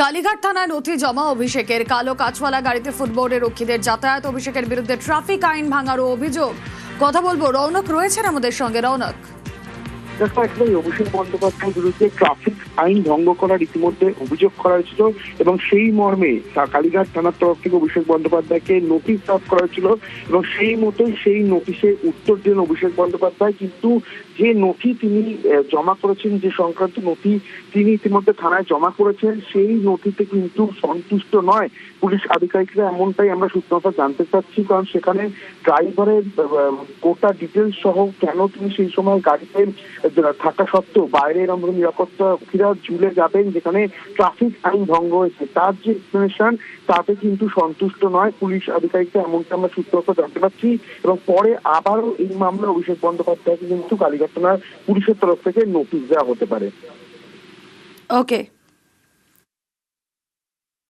কালীঘাট থানায় নথি জমা অভিষেকের। কালো কাঁচওয়ালা গাড়িতে ফুটবোর্ডের রক্ষীদের যাতায়াত। অভিষেকের বিরুদ্ধে ট্রাফিক আইন ভাঙারও অভিযোগ। কথা বলবো, রৌনক রয়েছেন আমাদের সঙ্গে। রৌনক, দেখো, একদমই অভিষেক বন্দ্যোপাধ্যায়ের বিরুদ্ধে ট্রাফিক আইন ভঙ্গ করার ইতিমধ্যে অভিযোগ করা হয়েছিল এবং সেই মর্মে কালীঘাট থানার তরফ থেকে অভিষেক বন্দ্যোপাধ্যায়কে নোটিশ সার্ভ করা হয়েছিল এবং সেই মতোই সেই নোটিশে উত্তর দিলেন অভিষেক বন্দ্যোপাধ্যায়। কিন্তু যে নথি তিনি জমা করেছেন, যে সংক্রান্ত নথি তিনি ইতিমধ্যে থানায় জমা করেছেন, সেই নথিতে কিন্তু সন্তুষ্ট নয় পুলিশ আধিকারিকরা, এমনটাই আমরা সূত্রটা জানতে চাচ্ছি। কারণ সেখানে ড্রাইভারের গোটা ডিটেলস সহ কেন তিনি সেই সময় গাড়িতে থাকা সত্ত্বেও বাইরে এরকম নিরাপত্তারক্ষীরা ঝুলে যাবেন যেখানে ট্রাফিক আইন ভঙ্গ হয়েছে, তার যে এক্সপ্লেনেশন তাতে কিন্তু সন্তুষ্ট নয় পুলিশ আধিকারিকরা, এমনটা আমরা সূত্রটা জানতে পারছি। এবং পরে আবারও এই মামলায় অভিষেক বন্দ্যোপাধ্যায়কে কিন্তু কালীঘাট থানার পুলিশের তরফ থেকে নোটিশ দেওয়া হতে পারে। ওকে।